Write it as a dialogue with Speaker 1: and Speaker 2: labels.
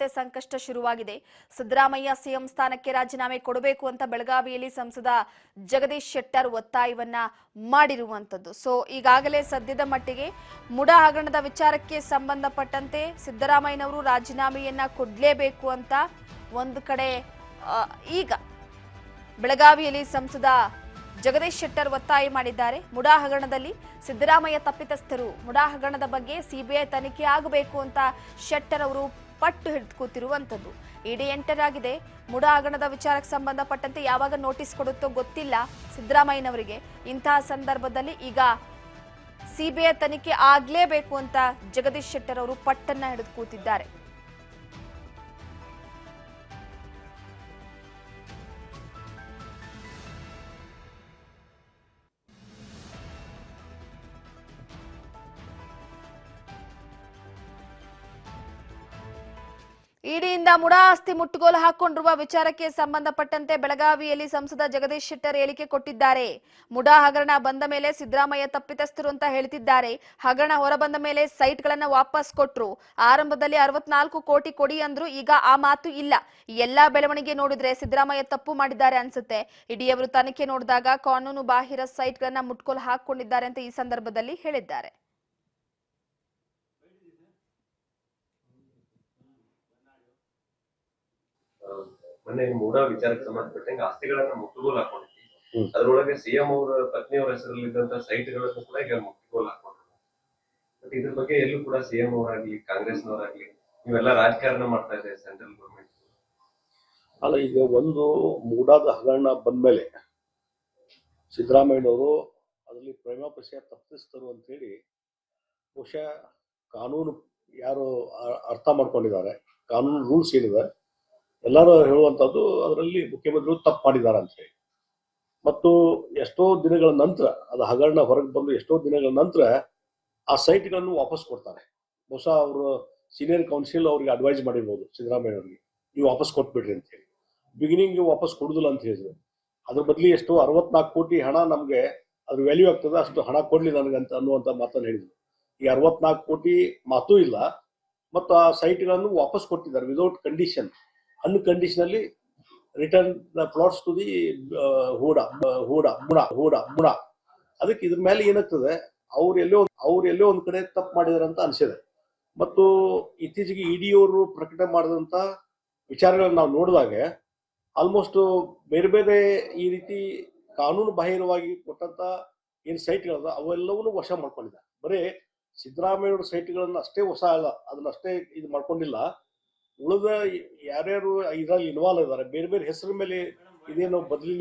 Speaker 1: ಮತ್ತೆ ಸಂಕಷ್ಟ ಶುರುವಾಗಿದೆ. ಸಿದ್ದರಾಮಯ್ಯ ಸಿಎಂ ಸ್ಥಾನಕ್ಕೆ ರಾಜೀನಾಮೆ ಕೊಡಬೇಕು ಅಂತ ಬೆಳಗಾವಿಯಲ್ಲಿ ಸಂಸದ ಜಗದೀಶ್ ಶೆಟ್ಟರ್ ಒತ್ತಾಯವನ್ನ ಮಾಡಿರುವಂತದ್ದು. ಸೊ ಈಗಾಗಲೇ ಸದ್ಯದ ಮಟ್ಟಿಗೆ ಮುಡಾ ಹಗರಣದ ವಿಚಾರಕ್ಕೆ ಸಂಬಂಧಪಟ್ಟಂತೆ ಸಿದ್ದರಾಮಯ್ಯನವರು ರಾಜೀನಾಮೆಯನ್ನ ಕೊಡಲೇಬೇಕು ಅಂತ ಒಂದು ಕಡೆ ಈಗ ಬೆಳಗಾವಿಯಲ್ಲಿ ಸಂಸದ ಜಗದೀಶ್ ಶೆಟ್ಟರ್ ಒತ್ತಾಯ ಮಾಡಿದ್ದಾರೆ. ಮುಡಾ ಹಗರಣದಲ್ಲಿ ಸಿದ್ದರಾಮಯ್ಯ ತಪ್ಪಿತಸ್ಥರು, ಮುಡಾ ಹಗರಣದ ಬಗ್ಗೆ ಸಿಬಿಐ ತನಿಖೆ ಆಗಬೇಕು ಅಂತ ಶೆಟ್ಟರ್ ಅವರು ಪಟ್ಟು ಹಿಡಿದು ಕೂತಿರುವಂತದ್ದು. ಇಡಿ ಎಂಟರ್ ಆಗಿದೆ. ಮುಡಾ ಹಗರಣದ ವಿಚಾರಕ್ಕೆ ಸಂಬಂಧಪಟ್ಟಂತೆ ಯಾವಾಗ ನೋಟಿಸ್ ಕೊಡುತ್ತೋ ಗೊತ್ತಿಲ್ಲ ಸಿದ್ದರಾಮಯ್ಯನವರಿಗೆ. ಇಂತಹ ಸಂದರ್ಭದಲ್ಲಿ ಈಗ ಸಿಬಿಐ ತನಿಖೆ ಆಗ್ಲೇಬೇಕು ಅಂತ ಜಗದೀಶ್ ಶೆಟ್ಟರ್ ಅವರು ಪಟ್ಟನ್ನ ಹಿಡಿದು ಕೂತಿದ್ದಾರೆ. ಇಡಿಯಿಂದ ಮುಡಾ ಆಸ್ತಿ ಮುಟ್ಟುಗೋಲು ಹಾಕೊಂಡಿರುವ ವಿಚಾರಕ್ಕೆ ಸಂಬಂಧಪಟ್ಟಂತೆ ಬೆಳಗಾವಿಯಲ್ಲಿ ಸಂಸದ ಜಗದೀಶ್ ಶೆಟ್ಟರ್ ಹೇಳಿಕೆ ಕೊಟ್ಟಿದ್ದಾರೆ. ಮುಡಾ ಹಗರಣ ಬಂದ ಮೇಲೆ ಸಿದ್ದರಾಮಯ್ಯ ತಪ್ಪಿತಸ್ಥರು ಅಂತ ಹೇಳ್ತಿದ್ದಾರೆ. ಹಗರಣ ಹೊರಬಂದ ಮೇಲೆ ಸೈಟ್ಗಳನ್ನ ವಾಪಸ್ ಕೊಟ್ರು. ಆರಂಭದಲ್ಲಿ 64 ಕೋಟಿ ಕೊಡಿ ಅಂದ್ರು. ಈಗ ಆ ಮಾತು ಇಲ್ಲ. ಎಲ್ಲಾ ಬೆಳವಣಿಗೆ ನೋಡಿದ್ರೆ ಸಿದ್ದರಾಮಯ್ಯ ತಪ್ಪು ಮಾಡಿದ್ದಾರೆ ಅನ್ಸುತ್ತೆ. ಇಡಿಯವರು ತನಿಖೆ ನೋಡಿದಾಗ ಕಾನೂನು ಬಾಹಿರ ಸೈಟ್ಗಳನ್ನ ಮುಟ್ಗೋಲು ಹಾಕೊಂಡಿದ್ದಾರೆ ಅಂತ ಈ ಸಂದರ್ಭದಲ್ಲಿ ಹೇಳಿದ್ದಾರೆ.
Speaker 2: ಮೊನ್ನೆ ಮೂಡಾ ವಿಚಾರಕ್ಕೆ ಸಂಬಂಧಪಟ್ಟಂಗೆ ಆಸ್ತಿಗಳನ್ನ ಮುಟ್ಟುಗೋಲು ಹಾಕೊಂಡಿದ್ವಿ. ಅದರೊಳಗೆ ಸಿಎಂ ಅವರ ಪತ್ನಿಯವರ ಹೆಸರಲ್ಲಿದ್ದಂತ ಸೈಟ್ಗಳನ್ನು ಕೂಡ ಈಗ ಮುಟ್ಟುಗೋಲು ಹಾಕೊಂಡಿದ್ರು. ಬಟ್ ಇದ್ರ ಬಗ್ಗೆ ಎಲ್ಲೂ ಕೂಡ ಸಿಎಂ ಅವರಾಗ್ಲಿ ಕಾಂಗ್ರೆಸ್ನವರಾಗ್ಲಿ ಇವೆಲ್ಲ ರಾಜಕಾರಣ ಮಾಡ್ತಾ ಇದೆ ಸೆಂಟ್ರಲ್ ಗವರ್ಮೆಂಟ್.
Speaker 3: ಅಲ್ಲ, ಈಗ ಒಂದು ಮೂಡಾದ ಹಗರಣ ಬಂದ್ಮೇಲೆ ಸಿದ್ದರಾಮಯ್ಯನವರು ಅದರಲ್ಲಿ ಪ್ರೇಮಾಪಸ್ಯ ತಪ್ಪಿಸ್ತರು ಅಂತ ಹೇಳಿ ಬಹುಶಃ ಕಾನೂನು ಯಾರು ಅರ್ಥ ಮಾಡ್ಕೊಂಡಿದ್ದಾರೆ, ಕಾನೂನು ರೂಲ್ಸ್ ಏನಿದೆ ಎಲ್ಲರೂ ಹೇಳುವಂಥದ್ದು ಅದರಲ್ಲಿ ಮುಖ್ಯಮಂತ್ರಿಗಳು ತಪ್ಪು ಮಾಡಿದ್ದಾರೆ ಅಂತ ಹೇಳಿ. ಮತ್ತು ಎಷ್ಟೋ ದಿನಗಳ ನಂತರ ಅದು ಹಗರಣ ಹೊರಗೆ ಬಂದು ಎಷ್ಟೋ ದಿನಗಳ ನಂತರ ಆ ಸೈಟ್ಗಳನ್ನು ವಾಪಸ್ ಕೊಡ್ತಾರೆ. ಬಹುಶಃ ಅವರು ಸೀನಿಯರ್ ಕೌನ್ಸಿಲ್ ಅವ್ರಿಗೆ ಅಡ್ವೈಸ್ ಮಾಡಿರ್ಬೋದು ಸಿದ್ದರಾಮಯ್ಯ ಅವರಿಗೆ, ನೀವು ವಾಪಸ್ ಕೊಟ್ಬಿಡ್ರಿ ಅಂತ ಹೇಳಿ. ಬಿಗಿನಿಂಗ್ ವಾಪಸ್ ಕೊಡುದಿಲ್ಲ ಅಂತ ಹೇಳಿದ್ರು. ಅದ್ರ ಬದಲಿ ಎಷ್ಟೋ 64 ಕೋಟಿ ಹಣ ನಮ್ಗೆ ಅದ್ರ ವ್ಯಾಲ್ಯೂ ಆಗ್ತದೆ, ಅಷ್ಟು ಹಣ ಕೊಡ್ಲಿ ನನಗಂತ ಅನ್ನುವಂಥ ಮಾತನ್ನು ಹೇಳಿದ್ರು. ಈ 64 ಕೋಟಿ ಮಾತೂ ಇಲ್ಲ. ಮತ್ತು ಆ ಸೈಟ್ಗಳನ್ನು ವಾಪಸ್ ಕೊಟ್ಟಿದ್ದಾರೆ without condition, unconditionally return the plots to the MUDA. ಅದಕ್ಕೆ ಇದ್ರ ಮೇಲೆ ಏನಾಗ್ತದೆ, ಅವ್ರೆಲ್ಲೋ ಒಂದ್ ಕಡೆ ತಪ್ಪು ಮಾಡಿದಾರೆ ಅಂತ ಅನ್ಸಿದೆ. ಮತ್ತು ಇತ್ತೀಚೆಗೆ ಇಡಿಯವರು ಪ್ರಕಟಣೆ ಮಾಡಿದಂತ ವಿಚಾರಗಳನ್ನ ನಾವು ನೋಡಿದಾಗ ಆಲ್ಮೋಸ್ಟ್ ಬೇರೆ ಬೇರೆ ಈ ರೀತಿ ಕಾನೂನು ಬಾಹಿರವಾಗಿ ಕೊಟ್ಟಂತ ಏನ್ ಸೈಟ್ಗಳದ ಅವೆಲ್ಲವನ್ನೂ ವಶ ಮಾಡ್ಕೊಂಡಿದ್ದಾರೆ. ಬರೀ ಸಿದ್ದರಾಮಯ್ಯ ಸೈಟ್ಗಳನ್ನ ಅಷ್ಟೇ ವಶ ಅಲ್ಲ, ಅದನ್ನ ಅಷ್ಟೇ ಇದು ಮಾಡ್ಕೊಂಡಿಲ್ಲ. ಉಳಿದ ಯಾರ್ಯಾರು ಇದರಲ್ಲಿ ಇನ್ವಾಲ್ವ್ ಇದ್ದಾರೆ ಬೇರೆ ಬೇರೆ ಹೆಸರ ಮೇಲೆ ಇದೇನೋ ಬದಲಿ